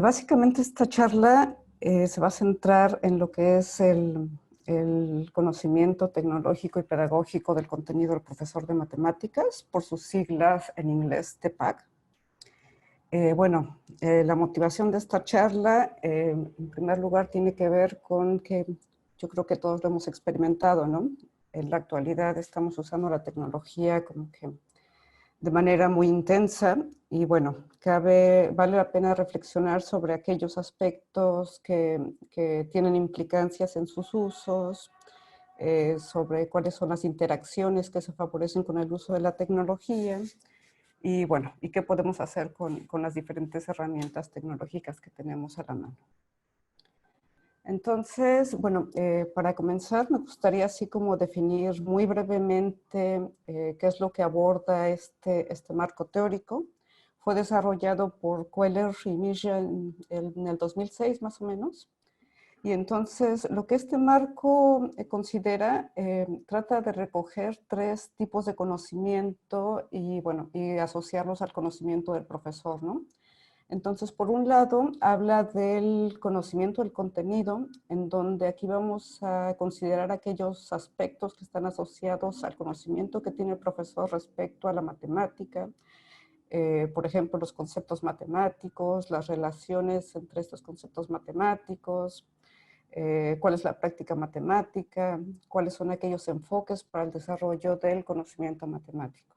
Básicamente esta charla se va a centrar en lo que es el conocimiento tecnológico y pedagógico del contenido del profesor de matemáticas, por sus siglas en inglés TPAC. La motivación de esta charla, en primer lugar, tiene que ver con que yo creo que todos lo hemos experimentado, ¿no? En la actualidad estamos usando la tecnología como que de manera muy intensa y bueno, vale la pena reflexionar sobre aquellos aspectos que tienen implicancias en sus usos, sobre cuáles son las interacciones que se favorecen con el uso de la tecnología y bueno, y qué podemos hacer con las diferentes herramientas tecnológicas que tenemos a la mano. Entonces, para comenzar me gustaría así como definir muy brevemente qué es lo que aborda este marco teórico. Fue desarrollado por Queller y Misha en el 2006 más o menos. Y entonces lo que este marco considera, trata de recoger tres tipos de conocimiento y asociarlos al conocimiento del profesor, ¿no? Entonces, por un lado, habla del conocimiento del contenido, en donde aquí vamos a considerar aquellos aspectos que están asociados al conocimiento que tiene el profesor respecto a la matemática, por ejemplo, los conceptos matemáticos, las relaciones entre estos conceptos matemáticos, cuál es la práctica matemática, cuáles son aquellos enfoques para el desarrollo del conocimiento matemático.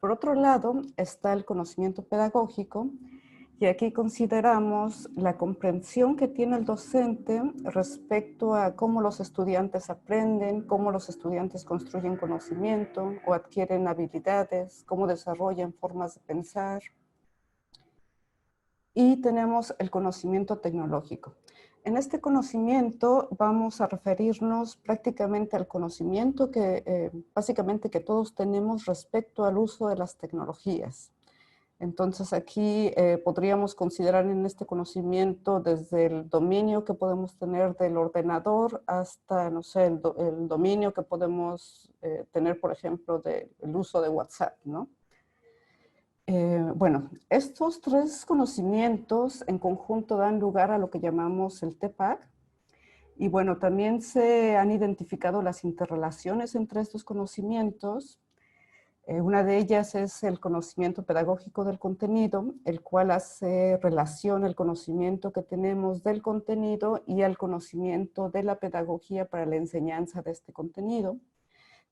Por otro lado, está el conocimiento pedagógico, y aquí consideramos la comprensión que tiene el docente respecto a cómo los estudiantes aprenden, cómo los estudiantes construyen conocimiento o adquieren habilidades, cómo desarrollan formas de pensar. Y tenemos el conocimiento tecnológico. En este conocimiento vamos a referirnos prácticamente al conocimiento básicamente que todos tenemos respecto al uso de las tecnologías. Entonces aquí podríamos considerar en este conocimiento desde el dominio que podemos tener del ordenador hasta, no sé, el dominio que podemos tener, por ejemplo, del uso de WhatsApp, ¿no? Estos tres conocimientos en conjunto dan lugar a lo que llamamos el TPAC. Y bueno, también se han identificado las interrelaciones entre estos conocimientos. Una de ellas es el conocimiento pedagógico del contenido, el cual hace relación al conocimiento que tenemos del contenido y al conocimiento de la pedagogía para la enseñanza de este contenido.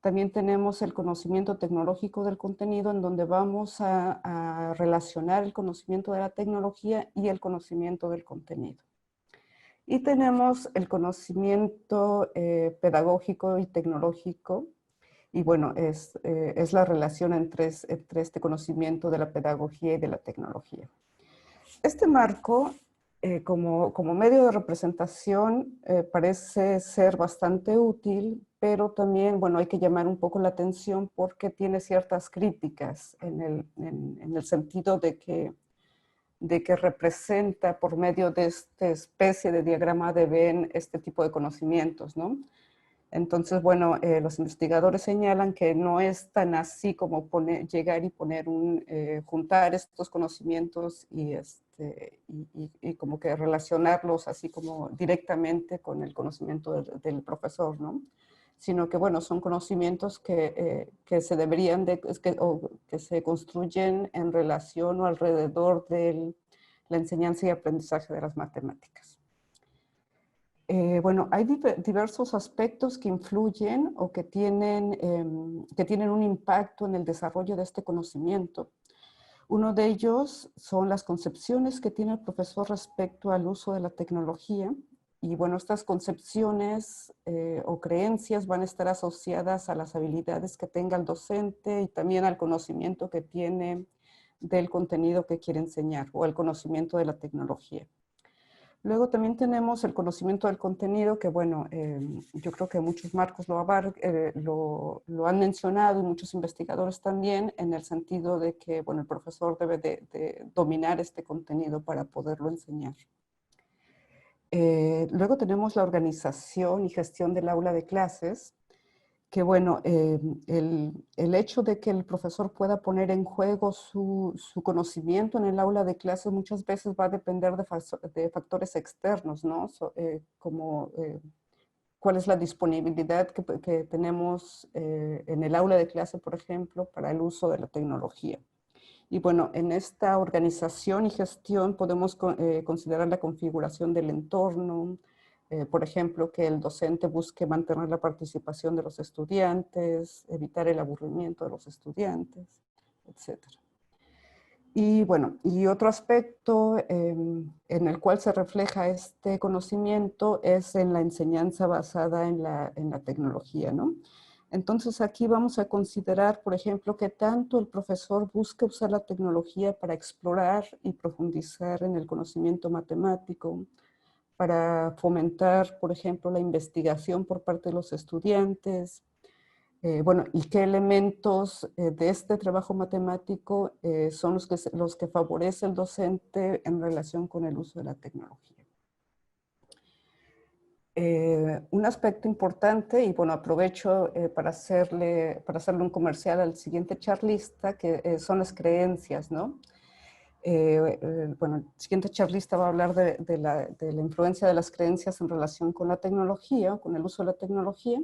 También tenemos el conocimiento tecnológico del contenido, en donde vamos a relacionar el conocimiento de la tecnología y el conocimiento del contenido. Y tenemos el conocimiento pedagógico y tecnológico, y bueno, es la relación entre este conocimiento de la pedagogía y de la tecnología. Este marco, como medio de representación, parece ser bastante útil, pero también, bueno, hay que llamar un poco la atención porque tiene ciertas críticas en el sentido de que representa por medio de esta especie de diagrama de Venn este tipo de conocimientos, ¿no? Entonces, bueno, los investigadores señalan que no es tan así como llegar y juntar estos conocimientos y como que relacionarlos así como directamente con el conocimiento del profesor, ¿no? Sino que, bueno, son conocimientos que se deberían que se construyen en relación o alrededor de la enseñanza y aprendizaje de las matemáticas. Hay diversos aspectos que influyen o que tienen un impacto en el desarrollo de este conocimiento. Uno de ellos son las concepciones que tiene el profesor respecto al uso de la tecnología. Y bueno, estas concepciones o creencias van a estar asociadas a las habilidades que tenga el docente y también al conocimiento que tiene del contenido que quiere enseñar o al conocimiento de la tecnología. Luego también tenemos el conocimiento del contenido, que bueno, yo creo que muchos marcos lo han mencionado y muchos investigadores también, en el sentido de que bueno, el profesor debe de dominar este contenido para poderlo enseñar. Luego tenemos la organización y gestión del aula de clases, bueno, el hecho de que el profesor pueda poner en juego su conocimiento en el aula de clases muchas veces va a depender de factores externos, ¿no? Como cuál es la disponibilidad que tenemos en el aula de clase, por ejemplo, para el uso de la tecnología. Y bueno, en esta organización y gestión podemos considerar la configuración del entorno, por ejemplo, que el docente busque mantener la participación de los estudiantes, evitar el aburrimiento de los estudiantes, etc. Y bueno, y otro aspecto en el cual se refleja este conocimiento es en la enseñanza basada en la tecnología, ¿no? Entonces aquí vamos a considerar, por ejemplo, que tanto el profesor busca usar la tecnología para explorar y profundizar en el conocimiento matemático, para fomentar, por ejemplo, la investigación por parte de los estudiantes, bueno, y qué elementos de este trabajo matemático son los que favorece el docente en relación con el uso de la tecnología. Un aspecto importante, y bueno, aprovecho para hacerle un comercial al siguiente charlista, que son las creencias, ¿no? Bueno, el siguiente charlista va a hablar de la influencia de las creencias en relación con la tecnología, con el uso de la tecnología.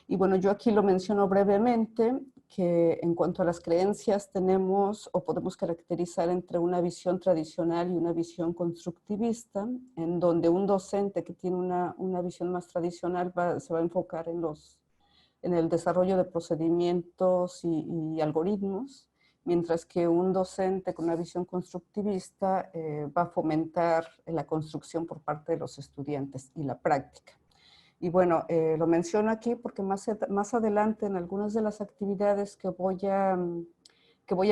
Y bueno, yo aquí lo menciono brevemente, que en cuanto a las creencias tenemos o podemos caracterizar entre una visión tradicional y una visión constructivista, en donde un docente que tiene una visión más tradicional se va a enfocar en el desarrollo de procedimientos y algoritmos, mientras que un docente con una visión constructivista va a fomentar la construcción por parte de los estudiantes y la práctica. Y bueno, lo menciono aquí porque más adelante en algunas de las actividades que voy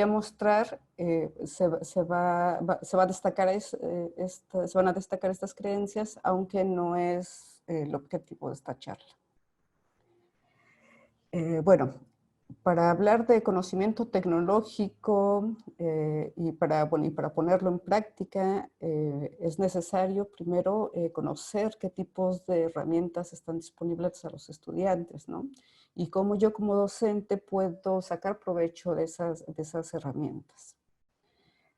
a mostrar se van a destacar estas creencias, aunque no es el objetivo de esta charla. Bueno, para hablar de conocimiento tecnológico y para ponerlo en práctica, es necesario primero conocer qué tipos de herramientas están disponibles a los estudiantes, ¿no? Y cómo yo como docente puedo sacar provecho de esas herramientas.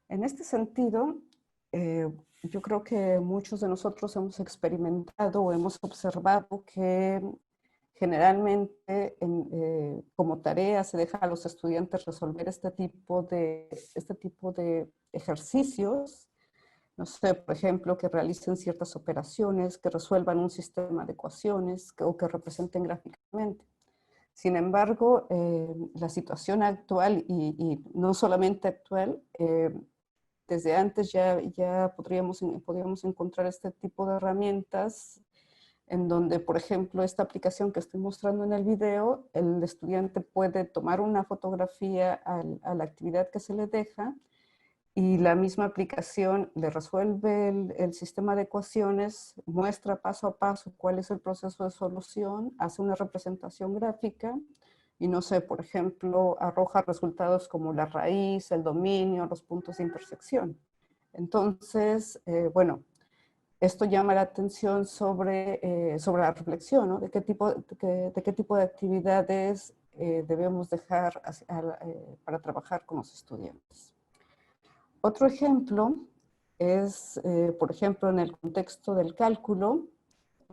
En este sentido, yo creo que muchos de nosotros hemos experimentado o hemos observado que generalmente como tarea se deja a los estudiantes resolver este tipo de ejercicios, no sé, por ejemplo, que realicen ciertas operaciones, que resuelvan un sistema de ecuaciones o que representen gráficamente. Sin embargo, la situación actual, y no solamente actual, desde antes ya podríamos encontrar este tipo de herramientas en donde, por ejemplo, esta aplicación que estoy mostrando en el video, el estudiante puede tomar una fotografía a la actividad que se le deja y la misma aplicación le resuelve el sistema de ecuaciones, muestra paso a paso cuál es el proceso de solución, hace una representación gráfica y no sé, por ejemplo, arroja resultados como la raíz, el dominio, los puntos de intersección. Entonces, bueno, esto llama la atención sobre la reflexión, ¿no? De qué tipo de actividades debemos dejar para trabajar con los estudiantes. Otro ejemplo es, por ejemplo, en el contexto del cálculo,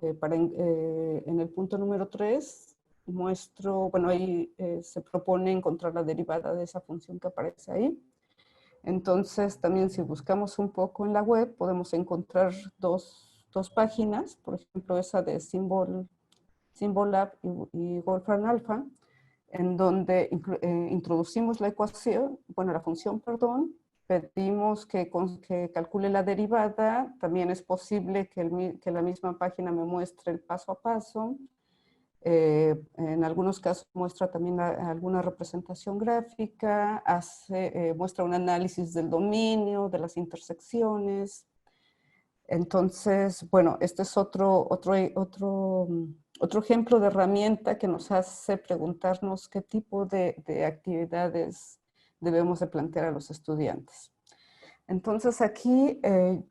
en el punto número 3, muestro, bueno, ahí se propone encontrar la derivada de esa función que aparece ahí. Entonces, también si buscamos un poco en la web, podemos encontrar dos páginas, por ejemplo, esa de Symbolab y Wolfram Alpha, en donde introducimos la ecuación, bueno, la función, perdón, pedimos que calcule la derivada, también es posible que la misma página me muestre el paso a paso, en algunos casos muestra también alguna representación gráfica, muestra un análisis del dominio, de las intersecciones. Entonces, bueno, este es otro ejemplo de herramienta que nos hace preguntarnos qué tipo de actividades debemos de plantear a los estudiantes. Entonces aquí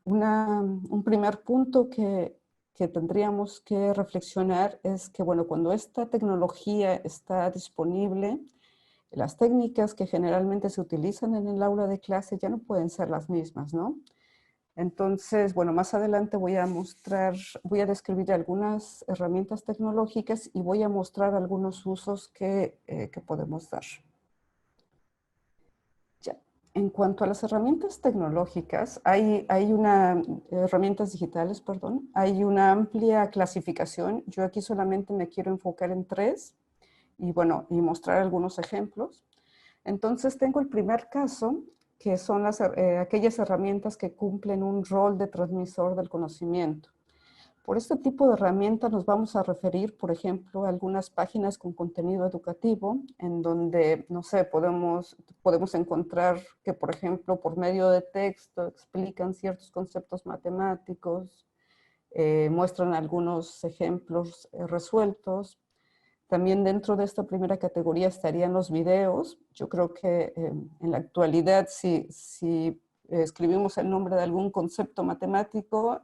un primer punto que que tendríamos que reflexionar es que, bueno, cuando esta tecnología está disponible, las técnicas que generalmente se utilizan en el aula de clase ya no pueden ser las mismas, ¿no? Entonces, bueno, más adelante voy a describir algunas herramientas tecnológicas y voy a mostrar algunos usos que podemos dar. Ya. En cuanto a las herramientas tecnológicas, herramientas digitales, perdón, hay una amplia clasificación. Yo aquí solamente me quiero enfocar en 3 y, bueno, y mostrar algunos ejemplos. Entonces tengo el primer caso, que son aquellas herramientas que cumplen un rol de transmisor del conocimiento. Por este tipo de herramientas nos vamos a referir, por ejemplo, a algunas páginas con contenido educativo, en donde, no sé, podemos encontrar que, por ejemplo, por medio de texto explican ciertos conceptos matemáticos, muestran algunos ejemplos resueltos. También dentro de esta primera categoría estarían los videos. Yo creo que en la actualidad, si escribimos el nombre de algún concepto matemático,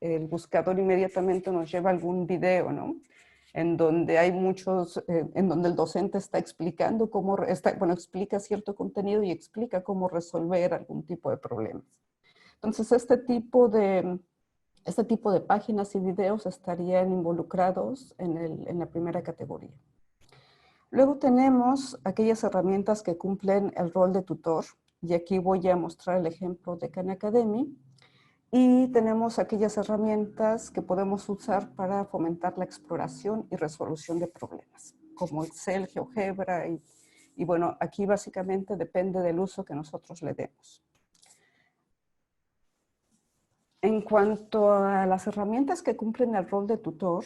el buscador inmediatamente nos lleva a algún video, ¿no? En donde hay en donde el docente está explicando explica cierto contenido y explica cómo resolver algún tipo de problemas. Entonces, este tipo de páginas y videos estarían involucrados en la primera categoría. Luego tenemos aquellas herramientas que cumplen el rol de tutor, y aquí voy a mostrar el ejemplo de Khan Academy. Y tenemos aquellas herramientas que podemos usar para fomentar la exploración y resolución de problemas, como Excel, GeoGebra, y bueno, aquí básicamente depende del uso que nosotros le demos. En cuanto a las herramientas que cumplen el rol de tutor,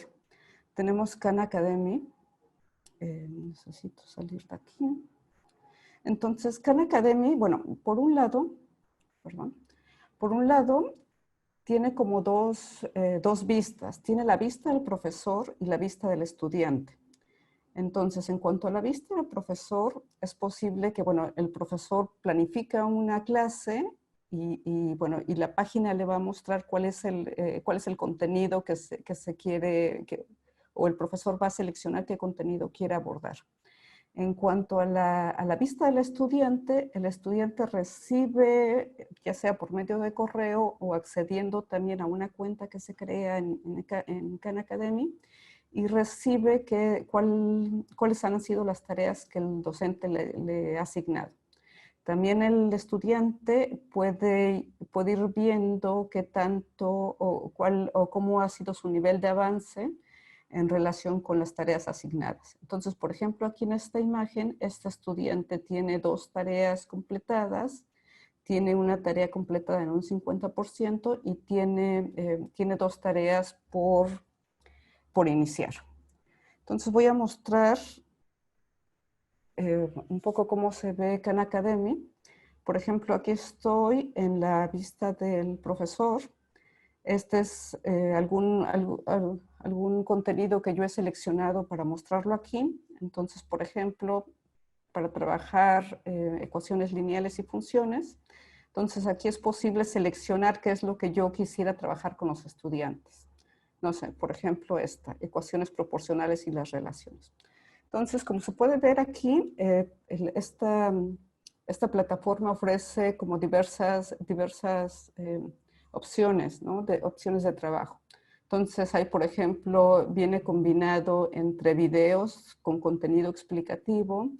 tenemos Khan Academy. Necesito salir de aquí. Entonces, Khan Academy, bueno, por un lado, tiene como dos vistas. Tiene la vista del profesor y la vista del estudiante. Entonces, en cuanto a la vista del profesor, es posible que, bueno, el profesor planifica una clase y la página le va a mostrar cuál es el contenido que se quiere, o el profesor va a seleccionar qué contenido quiere abordar. En cuanto a la vista del estudiante, el estudiante recibe, ya sea por medio de correo o accediendo también a una cuenta que se crea en Khan Academy, y recibe cuáles han sido las tareas que el docente le ha asignado. También el estudiante puede ir viendo qué tanto o cómo ha sido su nivel de avance en relación con las tareas asignadas. Entonces, por ejemplo, aquí en esta imagen, este estudiante tiene 2 tareas completadas, tiene una tarea completada en un 50% y tiene 2 tareas por iniciar. Entonces voy a mostrar un poco cómo se ve Khan Academy. Por ejemplo, aquí estoy en la vista del profesor. Este es algún contenido que yo he seleccionado para mostrarlo aquí. Entonces, por ejemplo, para trabajar ecuaciones lineales y funciones. Entonces, aquí es posible seleccionar qué es lo que yo quisiera trabajar con los estudiantes. No sé, por ejemplo, ecuaciones proporcionales y las relaciones. Entonces, como se puede ver aquí, esta plataforma ofrece como diversas opciones, ¿no? Opciones de trabajo. Entonces, ahí, por ejemplo, viene combinado entre videos con contenido explicativo,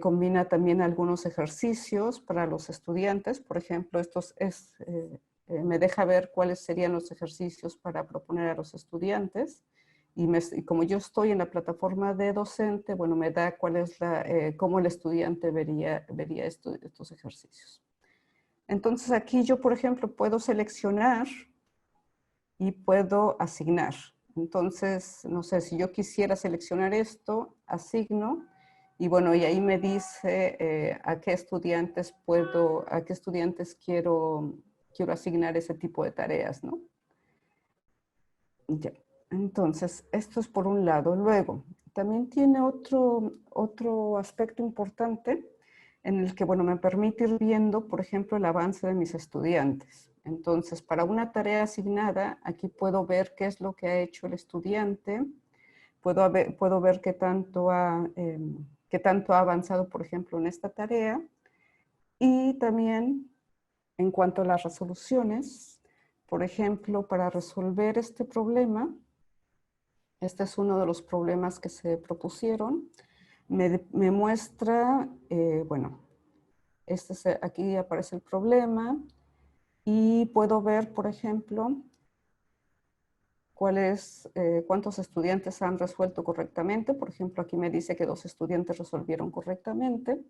combina también algunos ejercicios para los estudiantes. Por ejemplo, me deja ver cuáles serían los ejercicios para proponer a los estudiantes. Y como yo estoy en la plataforma de docente, bueno, me da cómo el estudiante vería estos ejercicios. Entonces aquí yo, por ejemplo, puedo seleccionar y puedo asignar. Entonces, no sé, si yo quisiera seleccionar esto, asigno, y bueno, y ahí me dice a qué estudiantes quiero asignar ese tipo de tareas, ¿no? Ya. Entonces, esto es por un lado. Luego, también tiene otro aspecto importante en el que, bueno, me permite ir viendo, por ejemplo, el avance de mis estudiantes. Entonces, para una tarea asignada, aquí puedo ver qué es lo que ha hecho el estudiante, puedo ver qué tanto ha avanzado, por ejemplo, en esta tarea, y también en cuanto a las resoluciones, por ejemplo, para resolver este problema, este es uno de los problemas que se propusieron, me muestra, bueno, aquí aparece el problema y puedo ver, por ejemplo, cuántos estudiantes han resuelto correctamente. Por ejemplo, aquí me dice que 2 estudiantes resolvieron correctamente.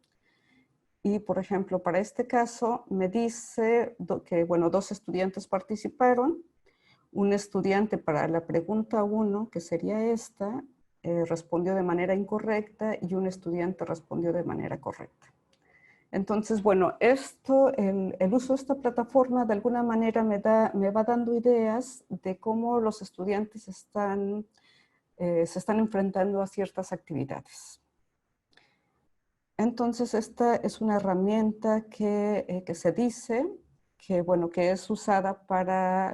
Y, por ejemplo, para este caso me dice que, bueno, 2 estudiantes participaron. Un estudiante para la pregunta 1, que sería esta, respondió de manera incorrecta y un estudiante respondió de manera correcta. Entonces, bueno, el uso de esta plataforma de alguna manera me va dando ideas de cómo los estudiantes se están enfrentando a ciertas actividades. Entonces, esta es una herramienta que se dice que, bueno, que es usada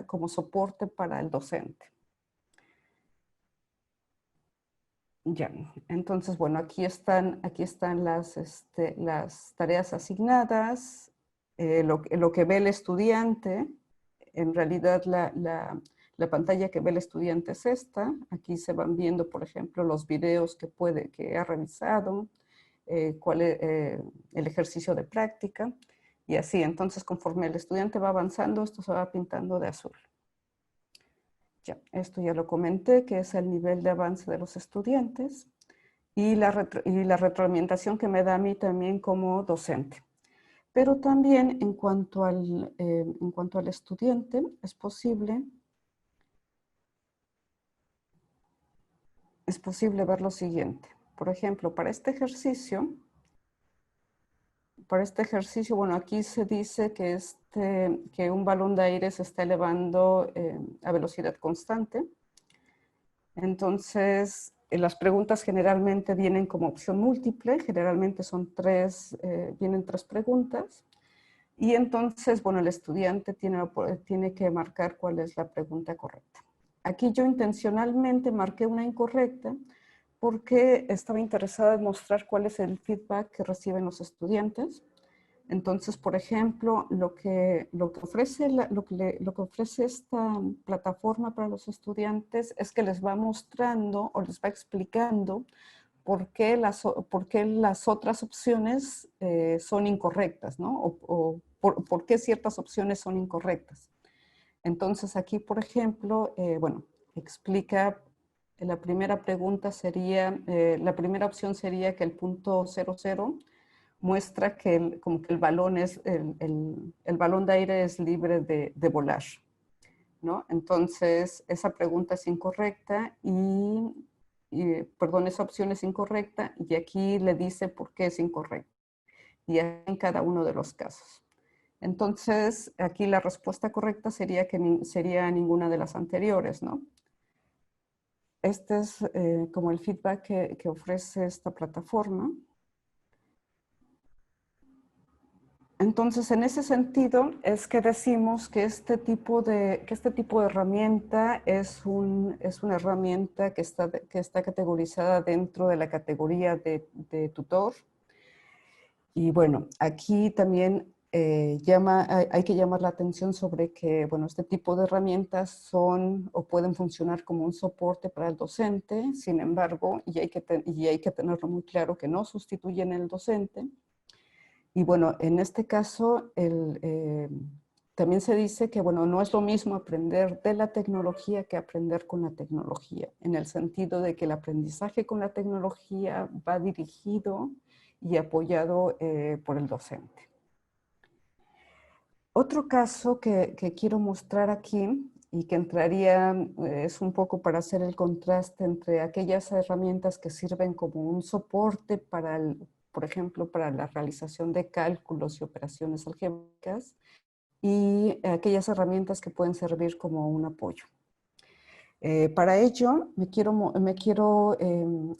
como soporte para el docente. Ya, entonces, bueno, aquí están las tareas asignadas, lo que ve el estudiante. En realidad, la pantalla que ve el estudiante es esta. Aquí se van viendo, por ejemplo, los videos que ha revisado, el ejercicio de práctica, y así. Entonces, conforme el estudiante va avanzando, esto se va pintando de azul. Ya, esto ya lo comenté, que es el nivel de avance de los estudiantes y la retroalimentación que me da a mí también como docente. Pero también en cuanto al estudiante, es posible ver lo siguiente. Por ejemplo, para este ejercicio, bueno, aquí se dice que un balón de aire se está elevando a velocidad constante. Entonces, las preguntas generalmente vienen como opción múltiple, generalmente vienen 3 preguntas. Y entonces, bueno, el estudiante tiene que marcar cuál es la pregunta correcta. Aquí yo intencionalmente marqué una incorrecta porque estaba interesada en mostrar cuál es el feedback que reciben los estudiantes. Entonces, por ejemplo, lo que ofrece esta plataforma para los estudiantes es que les va mostrando o les va explicando por qué las otras opciones son incorrectas, ¿no? O por qué ciertas opciones son incorrectas. Entonces, aquí, por ejemplo, bueno, explica, la primera pregunta sería, la primera opción sería que el punto 00 muestra que como que el balón de aire es libre de volar, ¿no? Entonces, esa pregunta es incorrecta perdón, esa opción es incorrecta y aquí le dice por qué es incorrecta. Y en cada uno de los casos. Entonces, aquí la respuesta correcta sería sería ninguna de las anteriores, ¿no? Este es como el feedback que ofrece esta plataforma. Entonces, en ese sentido, es que decimos que este tipo de herramienta es una herramienta que está categorizada dentro de la categoría de tutor. Y bueno, aquí también hay que llamar la atención sobre que, bueno, este tipo de herramientas son o pueden funcionar como un soporte para el docente, sin embargo, y hay que tenerlo muy claro, que no sustituyen el docente. Y bueno, en este caso, también se dice que, bueno, no es lo mismo aprender de la tecnología que aprender con la tecnología, en el sentido de que el aprendizaje con la tecnología va dirigido y apoyado por el docente. Otro caso que quiero mostrar aquí y que entraría, es un poco para hacer el contraste entre aquellas herramientas que sirven como un soporte por ejemplo, para la realización de cálculos y operaciones algébricas, y aquellas herramientas que pueden servir como un apoyo. Para ello, me quiero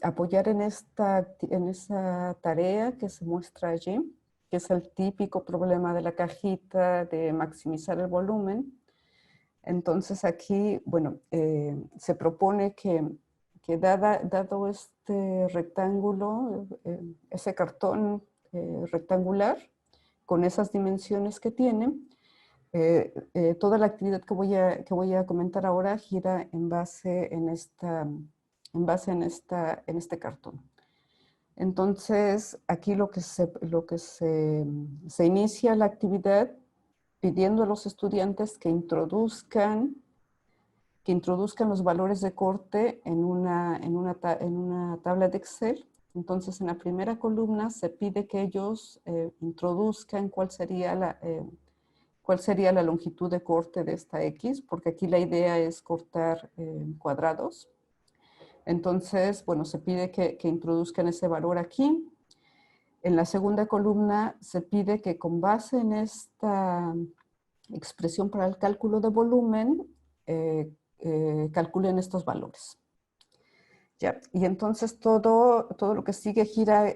apoyar en esa tarea que se muestra allí. que es el típico problema de la cajita de maximizar el volumen. Entonces aquí, bueno, se propone que dado este rectángulo, ese cartón rectangular, con esas dimensiones que tiene, toda la actividad que voy a comentar ahora gira en base en este cartón. Entonces, aquí se inicia la actividad pidiendo a los estudiantes que introduzcan los valores de corte en una tabla de Excel. Entonces, en la primera columna se pide que ellos introduzcan cuál sería la longitud de corte de esta X, porque aquí la idea es cortar cuadrados. Entonces, bueno, se pide que introduzcan ese valor aquí. En la segunda columna se pide que con base en esta expresión para el cálculo de volumen, calculen estos valores. Ya, y entonces todo lo que sigue gira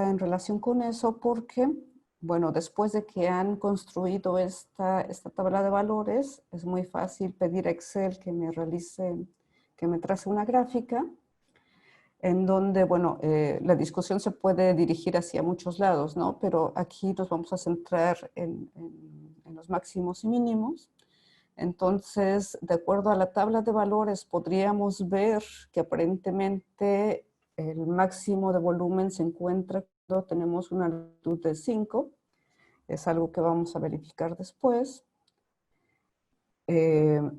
en relación con eso porque, bueno, después de que han construido esta tabla de valores, es muy fácil pedir a Excel que me trace una gráfica en donde, bueno, la discusión se puede dirigir hacia muchos lados, ¿no? Pero aquí nos vamos a centrar en los máximos y mínimos. Entonces, de acuerdo a la tabla de valores, podríamos ver que aparentemente el máximo de volumen se encuentra cuando tenemos una longitud de 5. Es algo que vamos a verificar después.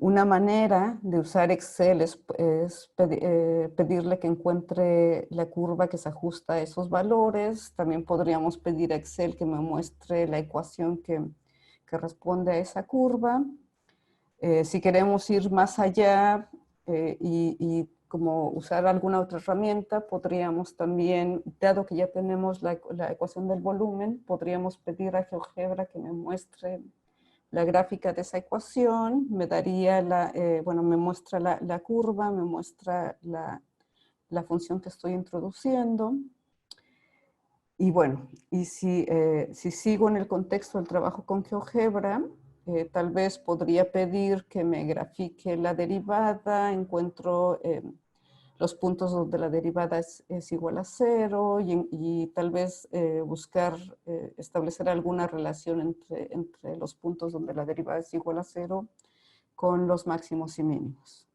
Una manera de usar Excel es pedirle que encuentre la curva que se ajusta a esos valores. También podríamos pedir a Excel que me muestre la ecuación que responde a esa curva. Si queremos ir más allá y como usar alguna otra herramienta, podríamos también, dado que ya tenemos la ecuación del volumen, podríamos pedir a GeoGebra que me muestre la gráfica de esa ecuación, me daría me muestra la curva, me muestra la función que estoy introduciendo. Y bueno, y si sigo en el contexto del trabajo con GeoGebra, tal vez podría pedir que me grafique la derivada, encuentro los puntos donde la derivada es igual a 0 y tal vez buscar establecer alguna relación entre los puntos donde la derivada es igual a 0 con los máximos y mínimos.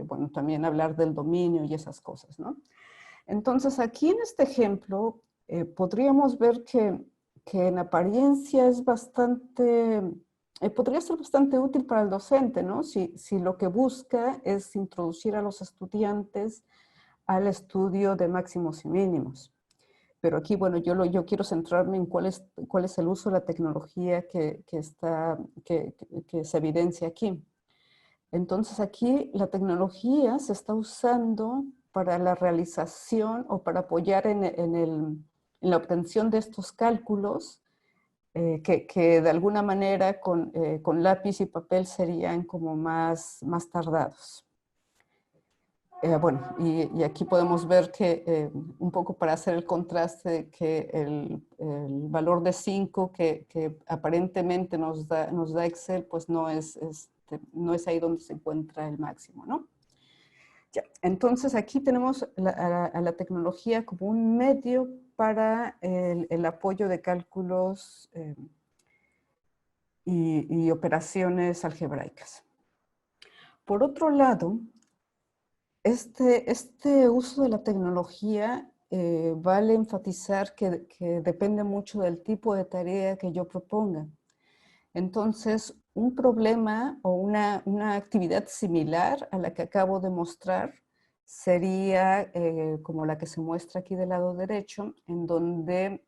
Bueno, también hablar del dominio y esas cosas, ¿no? Entonces, aquí en este ejemplo, podríamos ver que en apariencia es podría ser bastante útil para el docente, ¿no? Si lo que busca es introducir a los estudiantes al estudio de máximos y mínimos. Pero aquí, bueno, yo quiero centrarme en cuál es el uso de la tecnología que se evidencia aquí. Entonces aquí la tecnología se está usando para la realización o para apoyar en la obtención de estos cálculos que de alguna manera con lápiz y papel serían como más tardados. Bueno, y aquí podemos ver que un poco para hacer el contraste, que el valor de 5 que aparentemente nos da Excel, pues no es ahí donde se encuentra el máximo, ¿no? Ya, entonces aquí tenemos a la tecnología como un medio para el apoyo de cálculos y operaciones algebraicas. Por otro lado, este uso de la tecnología vale enfatizar que depende mucho del tipo de tarea que yo proponga. Entonces, un problema o una actividad similar a la que acabo de mostrar sería como la que se muestra aquí del lado derecho, en donde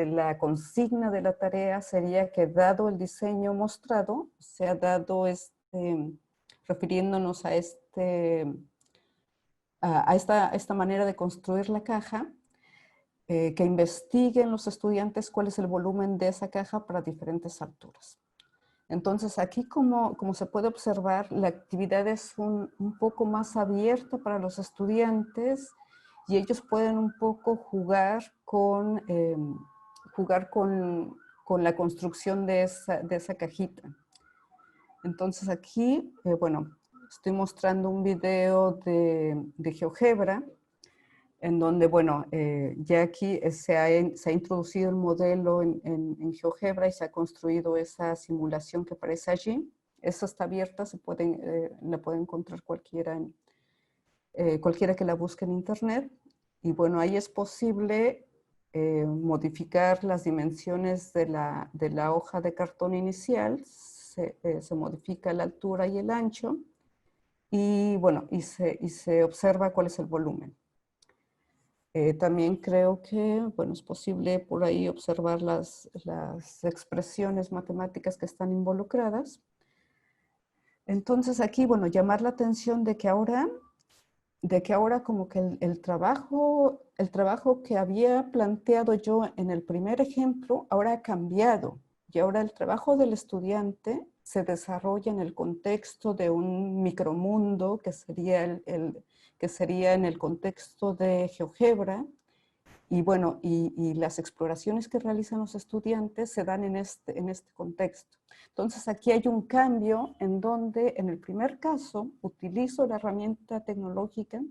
la consigna de la tarea sería que dado el diseño mostrado, sea dado refiriéndonos a esta manera de construir la caja, que investiguen los estudiantes cuál es el volumen de esa caja para diferentes alturas. Entonces aquí como se puede observar, la actividad es un poco más abierta para los estudiantes y ellos pueden un poco jugar jugar con la construcción de esa cajita. Entonces aquí, bueno, estoy mostrando un video de GeoGebra, en donde, bueno, ya aquí se ha introducido el modelo en GeoGebra y se ha construido esa simulación que aparece allí. Esa está abierta, la puede encontrar cualquiera que la busque en internet. Y bueno, ahí es posible modificar las dimensiones de la hoja de cartón inicial. Se modifica la altura y el ancho. Y bueno, y se observa cuál es el volumen. También creo que, bueno, es posible por ahí observar las expresiones matemáticas que están involucradas. Entonces aquí, bueno, llamar la atención de que ahora como que el trabajo que había planteado yo en el primer ejemplo, ahora ha cambiado. Y ahora el trabajo del estudiante se desarrolla en el contexto de un micromundo que sería en el contexto de GeoGebra. Y bueno, y las exploraciones que realizan los estudiantes se dan en este contexto. Entonces aquí hay un cambio en donde en el primer caso utilizo la herramienta tecnológica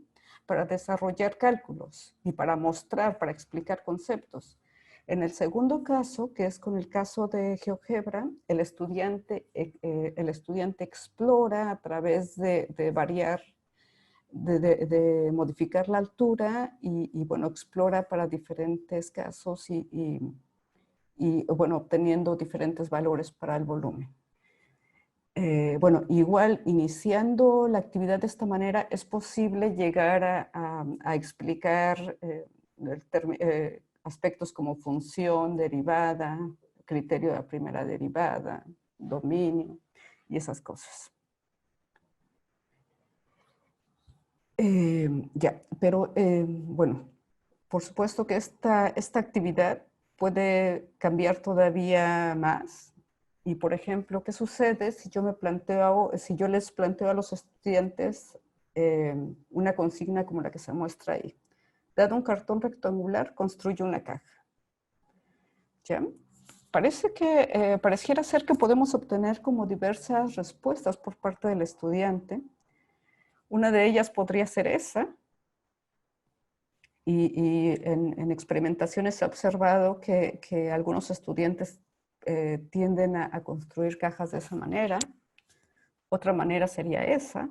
para desarrollar cálculos y para mostrar, para explicar conceptos. En el segundo caso, que es con el caso de GeoGebra, el estudiante explora a través de variar, de modificar la altura y bueno, explora para diferentes casos y bueno, obteniendo diferentes valores para el volumen. Bueno, igual iniciando la actividad de esta manera es posible llegar a explicar aspectos como función, derivada, criterio de la primera derivada, dominio y esas cosas. Ya, pero bueno, por supuesto que esta actividad puede cambiar todavía más. Y por ejemplo, ¿qué sucede si yo les planteo a los estudiantes una consigna como la que se muestra ahí? Dado un cartón rectangular, construye una caja. ¿Ya? Pareciera ser que podemos obtener como diversas respuestas por parte del estudiante. Una de ellas podría ser esa. Y en experimentaciones se ha observado que algunos estudiantes tienden a construir cajas de esa manera. Otra manera sería esa.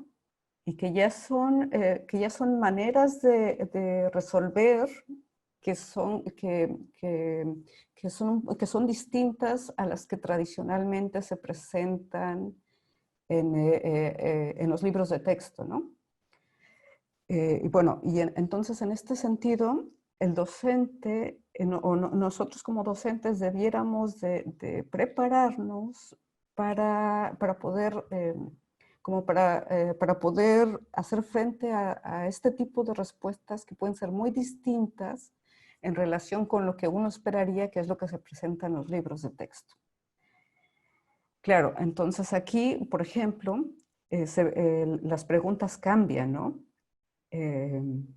Y que ya son maneras de resolver que son distintas a las que tradicionalmente se presentan en los libros de texto, ¿no? Y bueno, entonces en este sentido, el docente, nosotros como docentes debiéramos de prepararnos para poder, para poder hacer frente a este tipo de respuestas que pueden ser muy distintas en relación con lo que uno esperaría, que es lo que se presenta en los libros de texto. Claro, entonces aquí, por ejemplo, las preguntas cambian, ¿no? En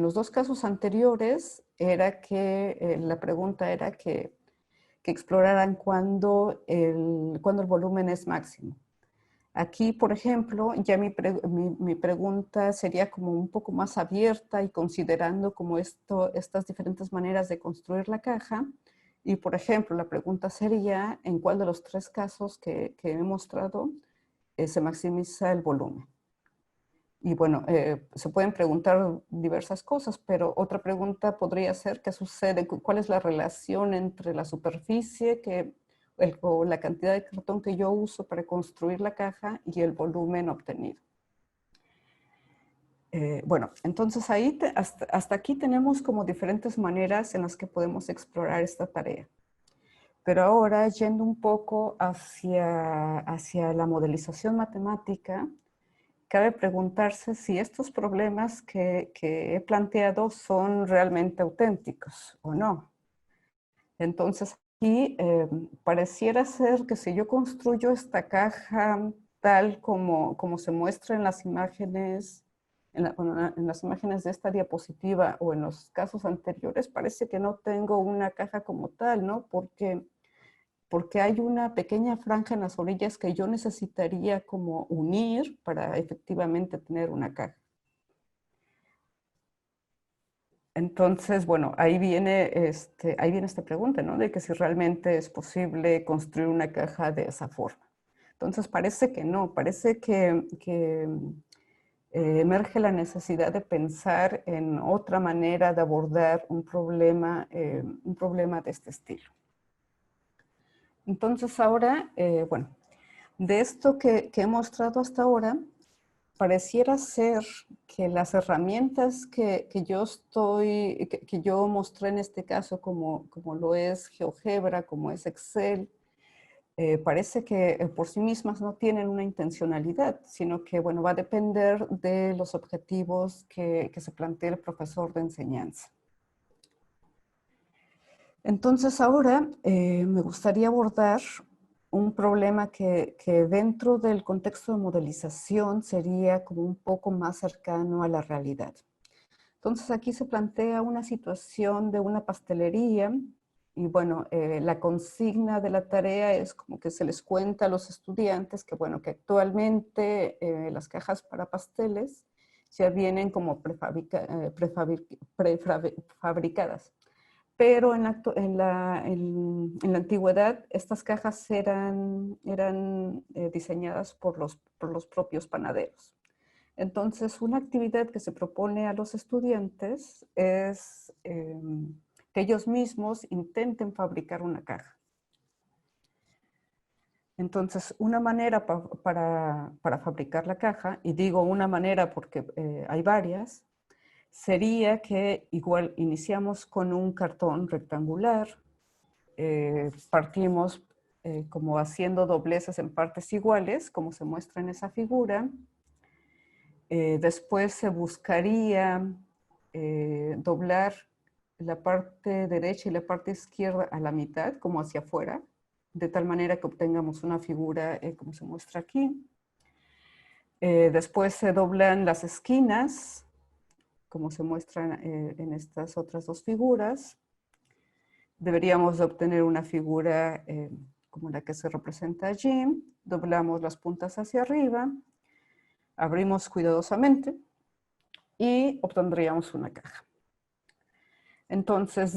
los dos casos anteriores era que la pregunta era que exploraran cuándo el volumen es máximo. Aquí, por ejemplo, ya mi pregunta sería como un poco más abierta y considerando como estas diferentes maneras de construir la caja. Y, por ejemplo, la pregunta sería en cuál de los tres casos que he mostrado se maximiza el volumen. Y bueno, se pueden preguntar diversas cosas, pero otra pregunta podría ser qué sucede, cuál es la relación entre la superficie o la cantidad de cartón que yo uso para construir la caja y el volumen obtenido. Bueno, entonces ahí hasta aquí tenemos como diferentes maneras en las que podemos explorar esta tarea. Pero ahora, yendo un poco hacia la modelización matemática, cabe preguntarse si estos problemas que he planteado son realmente auténticos o no. Entonces, aquí pareciera ser que si yo construyo esta caja tal como se muestra en las imágenes bueno, en las imágenes de esta diapositiva o en los casos anteriores, parece que no tengo una caja como tal, ¿no? Porque hay una pequeña franja en las orillas que yo necesitaría como unir para efectivamente tener una caja. Entonces, bueno, ahí viene esta pregunta, ¿no? De que si realmente es posible construir una caja de esa forma. Entonces, parece que no, parece que emerge la necesidad de pensar en otra manera de abordar un problema de este estilo. Entonces, ahora, bueno, de esto que he mostrado hasta ahora, pareciera ser que las herramientas que yo mostré en este caso, como lo es GeoGebra, como es Excel, parece que por sí mismas no tienen una intencionalidad, sino que, bueno, va a depender de los objetivos que se plantee el profesor de enseñanza. Entonces ahora me gustaría abordar un problema que dentro del contexto de modelización sería como un poco más cercano a la realidad. Entonces aquí se plantea una situación de una pastelería y bueno, la consigna de la tarea es como que se les cuenta a los estudiantes que bueno, que actualmente las cajas para pasteles ya vienen como prefabricadas. Pero en la antigüedad estas cajas eran diseñadas por los propios panaderos. Entonces, una actividad que se propone a los estudiantes es que ellos mismos intenten fabricar una caja. Entonces, una manera para fabricar la caja, y digo una manera porque hay varias, sería que igual iniciamos con un cartón rectangular, partimos como haciendo dobleces en partes iguales, como se muestra en esa figura. Después se buscaría doblar la parte derecha y la parte izquierda a la mitad, como hacia afuera, de tal manera que obtengamos una figura como se muestra aquí. Después se doblan las esquinas, como se muestran en estas otras dos figuras. Deberíamos de obtener una figura como la que se representa allí. Doblamos las puntas hacia arriba, abrimos cuidadosamente y obtendríamos una caja. Entonces,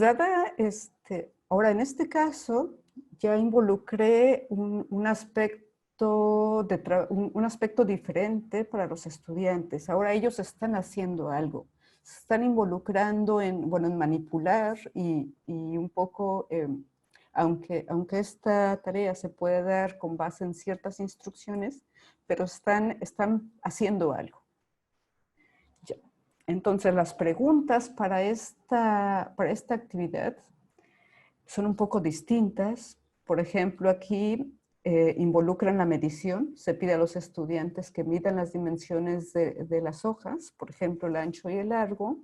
ahora en este caso ya involucré un aspecto diferente para los estudiantes. Ahora ellos están haciendo algo, se están involucrando en manipular y un poco, aunque esta tarea se puede dar con base en ciertas instrucciones, pero están haciendo algo. Entonces, las preguntas para esta actividad son un poco distintas. Por ejemplo, aquí involucran la medición. Se pide a los estudiantes que midan las dimensiones de las hojas, por ejemplo, el ancho y el largo,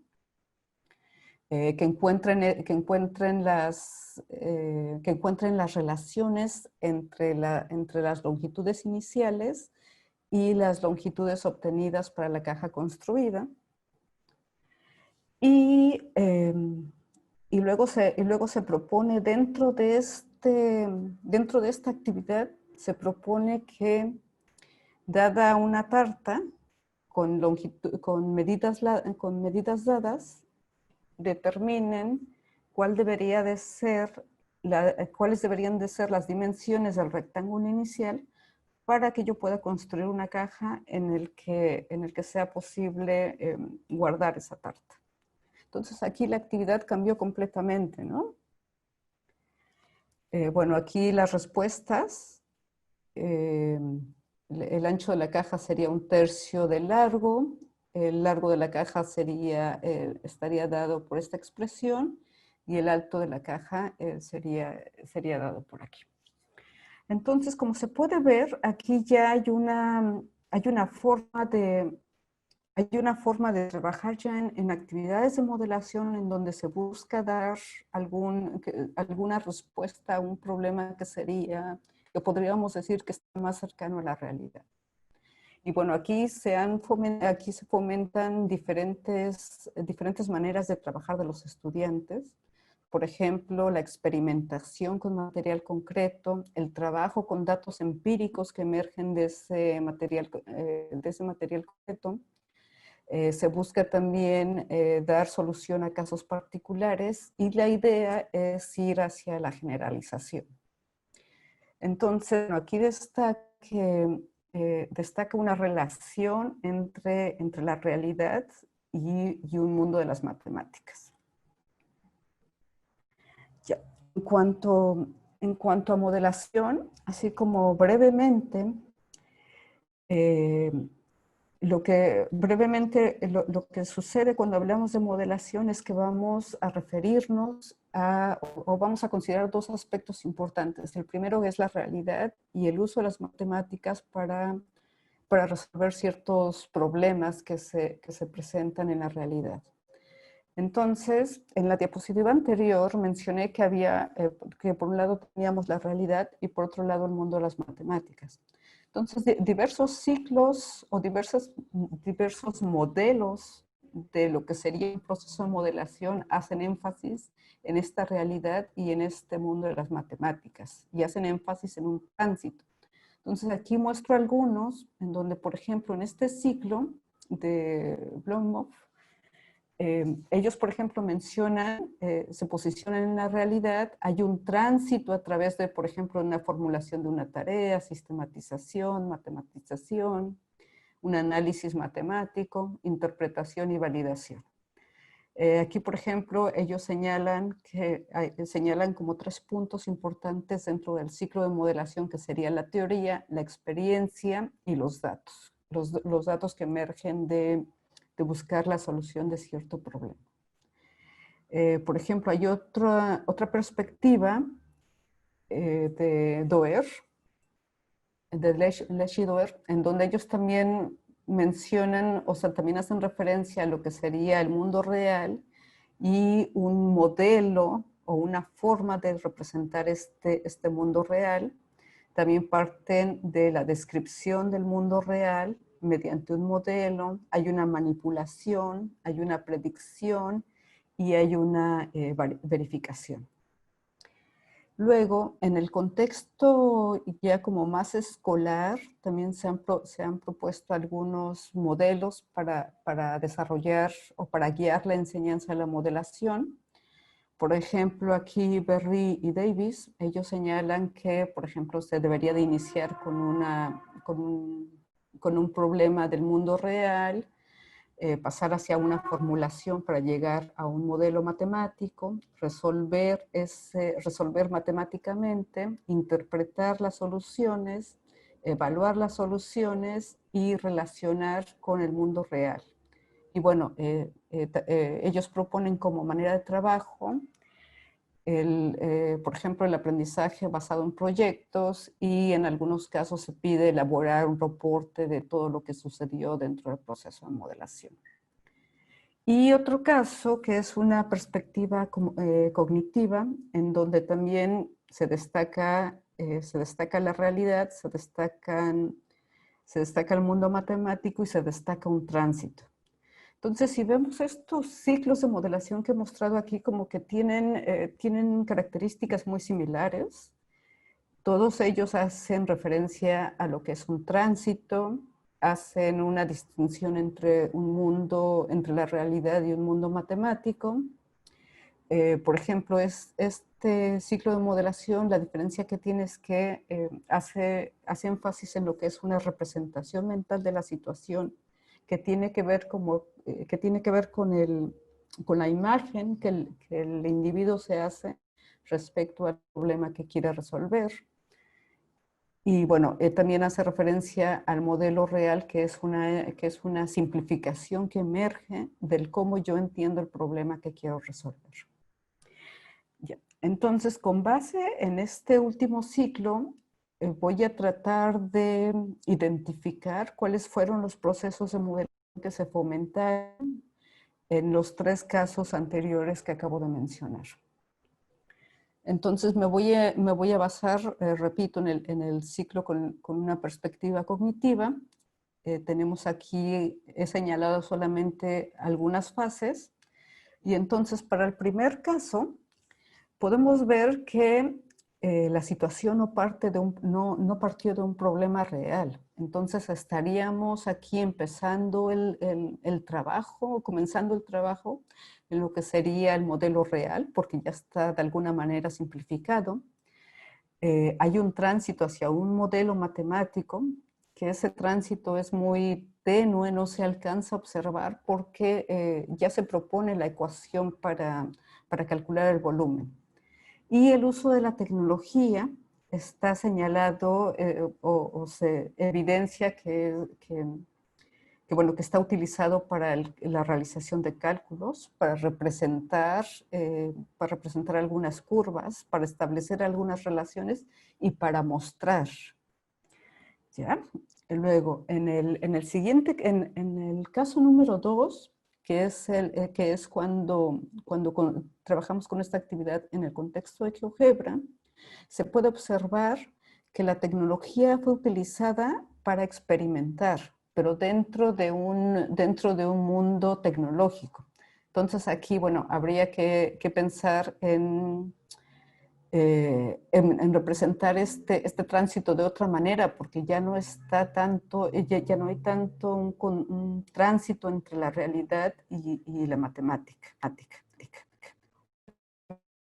que encuentren las relaciones entre las longitudes iniciales y las longitudes obtenidas para la caja construida. Y luego se propone dentro de esta actividad, se propone que dada una tarta con medidas dadas, determinen cuáles deberían de ser las dimensiones del rectángulo inicial para que yo pueda construir una caja en el que sea posible guardar esa tarta. Entonces aquí la actividad cambió completamente, ¿no? Bueno, aquí las respuestas, el ancho de la caja sería 1/3 del largo, el largo de la caja estaría dado por esta expresión y el alto de la caja sería dado por aquí. Entonces, como se puede ver, aquí ya hay una forma de trabajar ya en actividades de modelación en donde se busca dar alguna respuesta a un problema que podríamos decir que está más cercano a la realidad. Y bueno, aquí se fomentan diferentes maneras de trabajar de los estudiantes. Por ejemplo, la experimentación con material concreto, el trabajo con datos empíricos que emergen de ese material concreto. Se busca también dar solución a casos particulares y la idea es ir hacia la generalización. Entonces, aquí destaca una relación entre la realidad y un mundo de las matemáticas. Ya. En cuanto a modelación, así como brevemente, lo que sucede cuando hablamos de modelación es que vamos a referirnos o vamos a considerar dos aspectos importantes. El primero es la realidad y el uso de las matemáticas para resolver ciertos problemas que se presentan en la realidad. Entonces, en la diapositiva anterior mencioné que por un lado teníamos la realidad y por otro lado el mundo de las matemáticas. Entonces, diversos ciclos o diversos modelos de lo que sería un proceso de modelación hacen énfasis en esta realidad y en este mundo de las matemáticas y hacen énfasis en un tránsito. Entonces, aquí muestro algunos en donde, por ejemplo, en este ciclo de Bloom-Hoff, ellos, por ejemplo, mencionan, se posicionan en la realidad, hay un tránsito a través de, por ejemplo, una formulación de una tarea, sistematización, matematización, un análisis matemático, interpretación y validación. Aquí, por ejemplo, ellos señalan como 3 puntos importantes dentro del ciclo de modelación, que sería la teoría, la experiencia y los datos. Los datos que emergen de buscar la solución de cierto problema. Por ejemplo, hay otra perspectiva de Doerr, de Lesch y Doerr, en donde ellos también mencionan, o sea, también hacen referencia a lo que sería el mundo real y un modelo o una forma de representar este mundo real. También parten de la descripción del mundo real mediante un modelo, hay una manipulación, hay una predicción y hay una verificación. Luego, en el contexto ya como más escolar, también se han propuesto algunos modelos para desarrollar o para guiar la enseñanza de la modelación. Por ejemplo, aquí Berry y Davis, ellos señalan que, por ejemplo, se debería de iniciar con un problema del mundo real, pasar hacia una formulación para llegar a un modelo matemático, resolver matemáticamente, interpretar las soluciones, evaluar las soluciones y relacionar con el mundo real. Y bueno, ellos proponen como manera de trabajo por ejemplo, el aprendizaje basado en proyectos y en algunos casos se pide elaborar un reporte de todo lo que sucedió dentro del proceso de modelación. Y otro caso que es una perspectiva cognitiva, en donde también se destaca la realidad, se destaca el mundo matemático y se destaca un tránsito. Entonces, si vemos estos ciclos de modelación que he mostrado aquí, como que tienen características muy similares. Todos ellos hacen referencia a lo que es un tránsito, hacen una distinción entre entre la realidad y un mundo matemático. Por ejemplo, este ciclo de modelación, la diferencia que tiene es que hace énfasis en lo que es una representación mental de la situación, que tiene que ver con la imagen que el individuo se hace respecto al problema que quiere resolver. Y bueno, también hace referencia al modelo real, que es una simplificación que emerge del cómo yo entiendo el problema que quiero resolver. Ya. Entonces, con base en este último ciclo, voy a tratar de identificar cuáles fueron los procesos de modelación que se fomentaron en los 3 casos anteriores que acabo de mencionar. Entonces me voy a basar, repito, en el ciclo con una perspectiva cognitiva tenemos aquí, he señalado solamente algunas fases. Y entonces, para el primer caso, podemos ver que la situación no partió de un problema real. Entonces, estaríamos aquí empezando el trabajo, comenzando el trabajo en lo que sería el modelo real, porque ya está de alguna manera simplificado. Hay un tránsito hacia un modelo matemático, que ese tránsito es muy tenue, no se alcanza a observar porque ya se propone la ecuación para calcular el volumen. Y el uso de la tecnología está señalado o se evidencia que está utilizado para la realización de cálculos, para representar algunas curvas, para establecer algunas relaciones y para mostrar. ¿Ya? Luego, en el caso número 2, que es cuando trabajamos con esta actividad en el contexto de GeoGebra, se puede observar que la tecnología fue utilizada para experimentar, pero dentro de un mundo tecnológico. Entonces aquí, bueno, habría que pensar en representar este tránsito de otra manera, porque ya no está tanto, ya no hay tanto un tránsito entre la realidad y la matemática.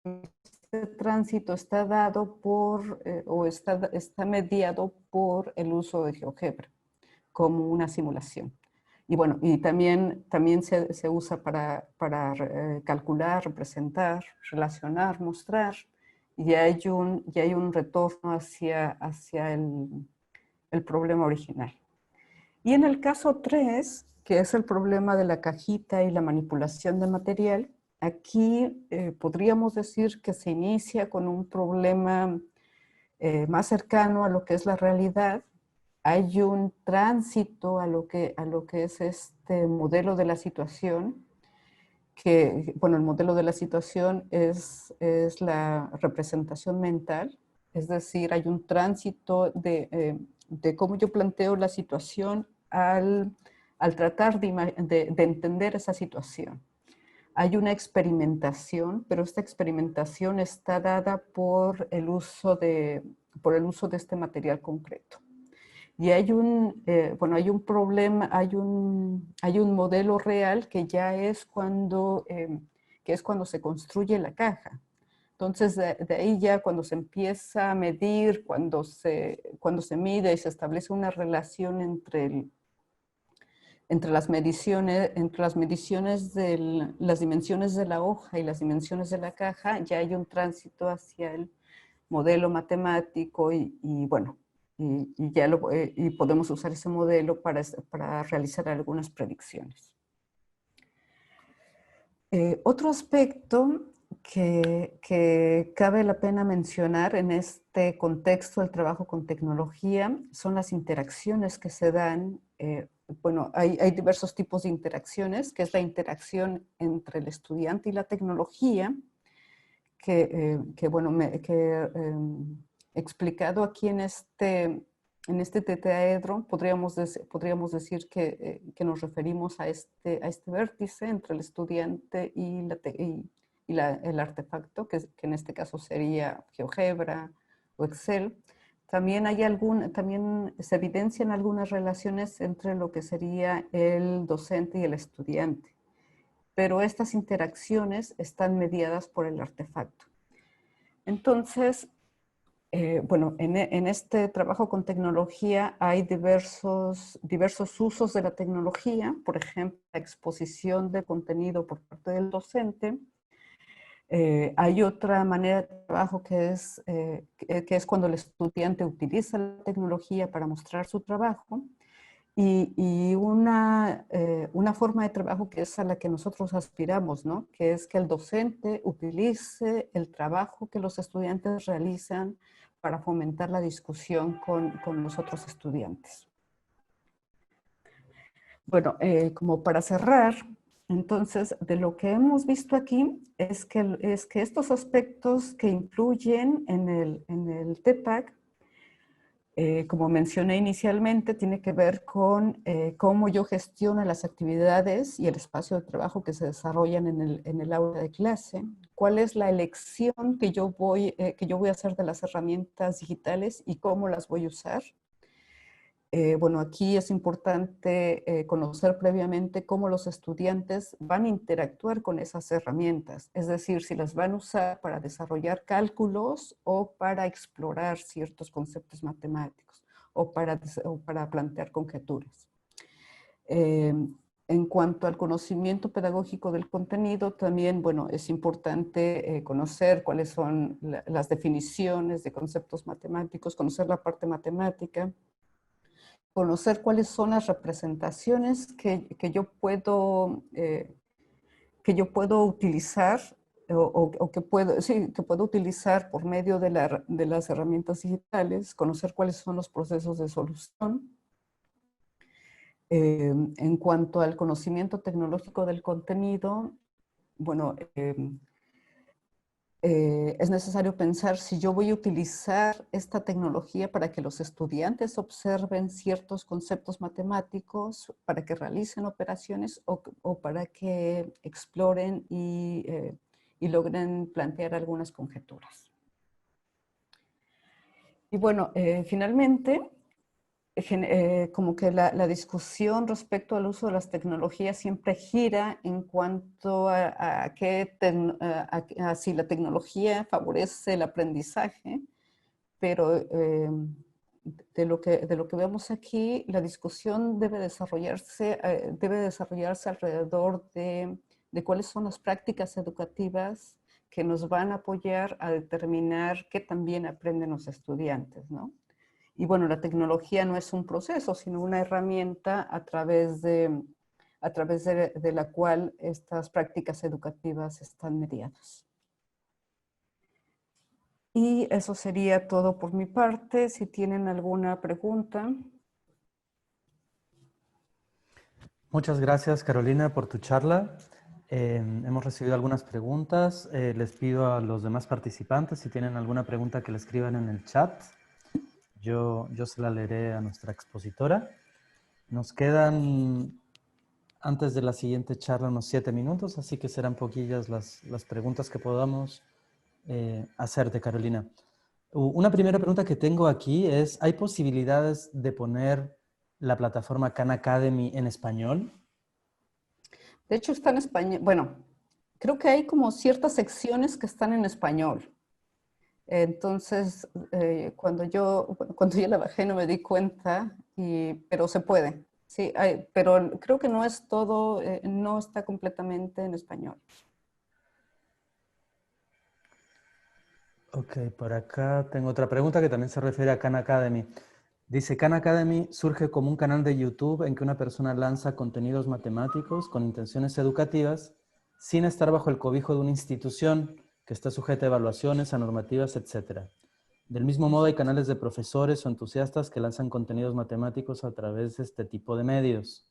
Este tránsito está dado o está mediado por el uso de GeoGebra como una simulación. Y bueno, y también se usa para calcular, representar, relacionar, mostrar, y hay un retorno hacia el problema original. Y en el caso 3, que es el problema de la cajita y la manipulación de material, aquí podríamos decir que se inicia con un problema más cercano a lo que es la realidad. Hay un tránsito a lo que es este modelo de la situación, que, bueno, el modelo de la situación es la representación mental, es decir, hay un tránsito de cómo yo planteo la situación al tratar de entender esa situación. Hay una experimentación, pero esta experimentación está dada por el uso de este material concreto. Y hay un problema, hay un modelo real que ya es cuando se construye la caja. Entonces, de ahí ya cuando se empieza a medir, cuando se mide y se establece una relación entre las mediciones de las dimensiones de la hoja y las dimensiones de la caja, ya hay un tránsito hacia el modelo matemático y bueno, y podemos usar ese modelo para realizar algunas predicciones. Otro aspecto que cabe la pena mencionar en este contexto del trabajo con tecnología son las interacciones que se dan. Bueno, hay diversos tipos de interacciones, que es la interacción entre el estudiante y la tecnología, explicado aquí en este tetraedro, podríamos decir que nos referimos a este vértice entre el estudiante y el artefacto, que en este caso sería GeoGebra o Excel. También se evidencian algunas relaciones entre lo que sería el docente y el estudiante, pero estas interacciones están mediadas por el artefacto. Entonces, en este trabajo con tecnología hay diversos usos de la tecnología, por ejemplo, la exposición de contenido por parte del docente. Hay otra manera de trabajo que es cuando el estudiante utiliza la tecnología para mostrar su trabajo. Y una forma de trabajo que es a la que nosotros aspiramos, ¿no? Que es que el docente utilice el trabajo que los estudiantes realizan para fomentar la discusión con los otros estudiantes. Bueno, como para cerrar, entonces, de lo que hemos visto aquí es que estos aspectos que influyen en el TPACK Como mencioné inicialmente, tiene que ver con cómo yo gestiono las actividades y el espacio de trabajo que se desarrollan en el aula de clase, cuál es la elección que yo voy a hacer de las herramientas digitales y cómo las voy a usar. Bueno, aquí es importante conocer previamente cómo los estudiantes van a interactuar con esas herramientas, es decir, si las van a usar para desarrollar cálculos o para explorar ciertos conceptos matemáticos o para plantear conjeturas. En cuanto al conocimiento pedagógico del contenido, también, bueno, es importante conocer cuáles son las definiciones de conceptos matemáticos, conocer la parte matemática, conocer cuáles son las representaciones que yo puedo utilizar o que puedo utilizar por medio de las herramientas digitales, conocer cuáles son los procesos de solución. En cuanto al conocimiento tecnológico del contenido, bueno, es necesario pensar si yo voy a utilizar esta tecnología para que los estudiantes observen ciertos conceptos matemáticos, para que realicen operaciones o para que exploren y logren plantear algunas conjeturas. Y bueno, finalmente, como que la discusión respecto al uso de las tecnologías siempre gira en cuanto a si la tecnología favorece el aprendizaje, pero de lo que vemos aquí, la discusión debe desarrollarse alrededor de cuáles son las prácticas educativas que nos van a apoyar a determinar qué también aprenden los estudiantes, ¿no? Y bueno, la tecnología no es un proceso, sino una herramienta de la cual estas prácticas educativas están mediadas. Y eso sería todo por mi parte. Si tienen alguna pregunta. Muchas gracias, Carolina, por tu charla. Hemos recibido algunas preguntas. Les pido a los demás participantes si tienen alguna pregunta que le escriban en el chat. Yo se la leeré a nuestra expositora. Nos quedan, antes de la siguiente charla, unos 7 minutos, así que serán poquillas las preguntas que podamos hacerte, Carolina. Una primera pregunta que tengo aquí es, ¿hay posibilidades de poner la plataforma Khan Academy en español? De hecho, está en español. Bueno, creo que hay como ciertas secciones que están en español. Entonces, cuando yo la bajé no me di cuenta, pero se puede. Sí, pero creo que no es todo, no está completamente en español. Ok, por acá tengo otra pregunta que también se refiere a Khan Academy. Dice, Khan Academy surge como un canal de YouTube en que una persona lanza contenidos matemáticos con intenciones educativas sin estar bajo el cobijo de una institución que está sujeta a evaluaciones, a normativas, etc. Del mismo modo, hay canales de profesores o entusiastas que lanzan contenidos matemáticos a través de este tipo de medios.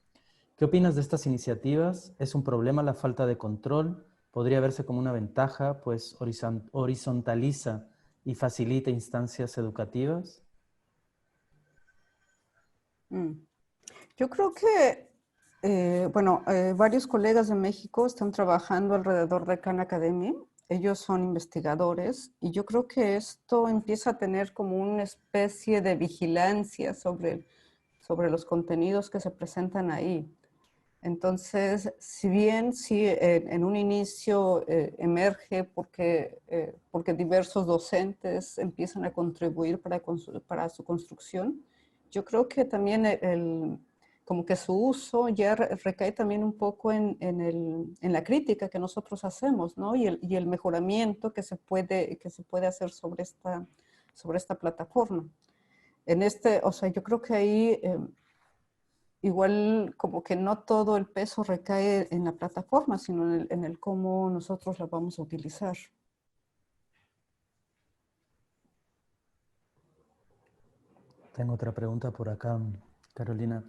¿Qué opinas de estas iniciativas? ¿Es un problema la falta de control? ¿Podría verse como una ventaja, pues horizontaliza y facilita instancias educativas? Yo creo que, varios colegas de México están trabajando alrededor de Khan Academy. Ellos son investigadores y yo creo que esto empieza a tener como una especie de vigilancia sobre los contenidos que se presentan ahí. Entonces, si bien sí, en un inicio emerge porque diversos docentes empiezan a contribuir para su construcción, yo creo que también como que su uso ya recae también un poco en la crítica que nosotros hacemos, ¿no? Y el mejoramiento que se puede hacer sobre esta plataforma. O sea, yo creo que ahí igual como que no todo el peso recae en la plataforma, sino en el cómo nosotros la vamos a utilizar. Tengo otra pregunta por acá, Carolina.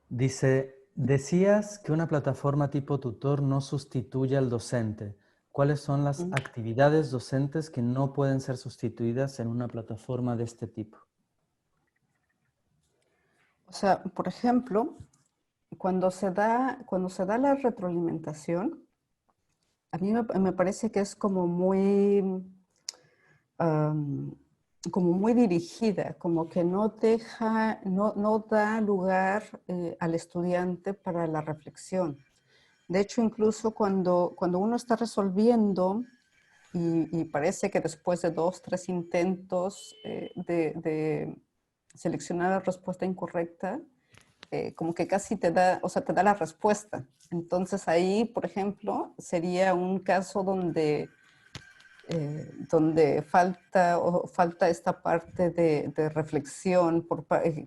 Dice, decías que una plataforma tipo tutor no sustituye al docente. ¿Cuáles son las actividades docentes que no pueden ser sustituidas en una plataforma de este tipo? O sea, por ejemplo, cuando se da la retroalimentación, a mí me parece que es am, como muy dirigida, como que no deja, no da lugar al estudiante para la reflexión. De hecho, incluso cuando uno está resolviendo y parece que después de 2, 3 intentos de seleccionar la respuesta incorrecta, como que casi te da, o sea, te da la respuesta. Entonces ahí, por ejemplo, sería un caso donde falta esta parte de reflexión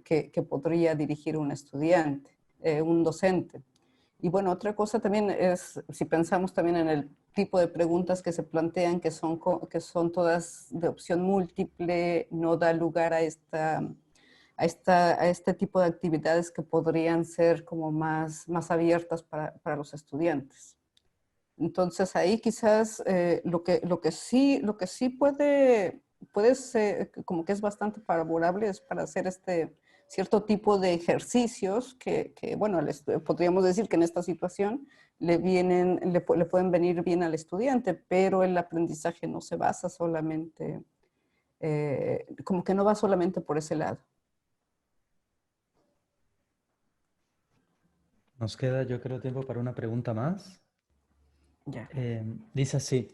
que podría dirigir un estudiante, un docente. Y bueno, otra cosa también es, si pensamos también en el tipo de preguntas que se plantean, que son todas de opción múltiple, no da lugar a este tipo de actividades que podrían ser como más abiertas para los estudiantes. Entonces ahí quizás lo que sí puede ser, como que es bastante favorable es para hacer este cierto tipo de ejercicios bueno, podríamos decir que en esta situación le pueden venir bien al estudiante, pero el aprendizaje no se basa solamente, como que no va solamente por ese lado. Nos queda, yo creo, tiempo para una pregunta más. Ya. Dice así,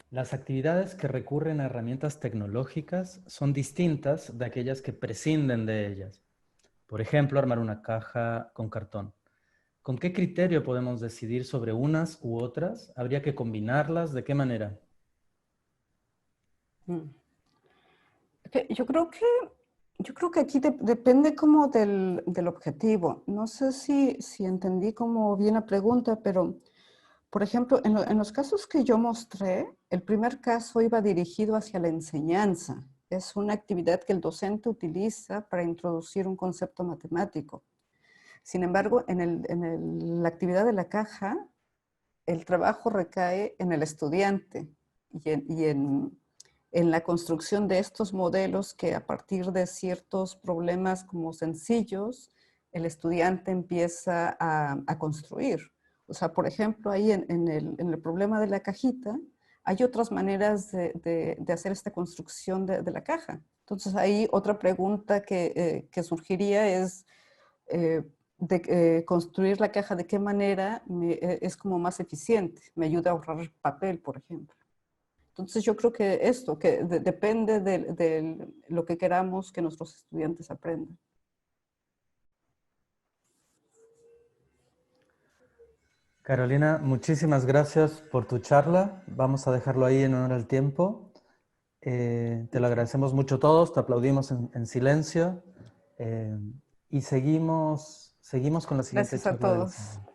las actividades que recurren a herramientas tecnológicas son distintas de aquellas que prescinden de ellas. Por ejemplo, armar una caja con cartón. ¿Con qué criterio podemos decidir sobre unas u otras? ¿Habría que combinarlas? ¿De qué manera? Mm. Yo creo que aquí depende como del objetivo. No sé si entendí como bien la pregunta, pero por ejemplo, en los casos que yo mostré, el primer caso iba dirigido hacia la enseñanza. Es una actividad que el docente utiliza para introducir un concepto matemático. Sin embargo, la actividad de la caja, el trabajo recae en el estudiante en la construcción de estos modelos que a partir de ciertos problemas como sencillos, el estudiante empieza a construir. O sea, por ejemplo, ahí en el problema de la cajita, hay otras maneras de hacer esta construcción de la caja. Entonces, ahí otra pregunta que surgiría es, eh, construir la caja, ¿de qué manera es como más eficiente? Me ayuda a ahorrar papel, por ejemplo. Entonces yo creo que esto, que depende de lo que queramos que nuestros estudiantes aprendan. Carolina, muchísimas gracias por tu charla. Vamos a dejarlo ahí en honor al tiempo. Te lo agradecemos mucho todos, te aplaudimos en silencio y seguimos con la siguiente Gracias a charla del todos. sábado.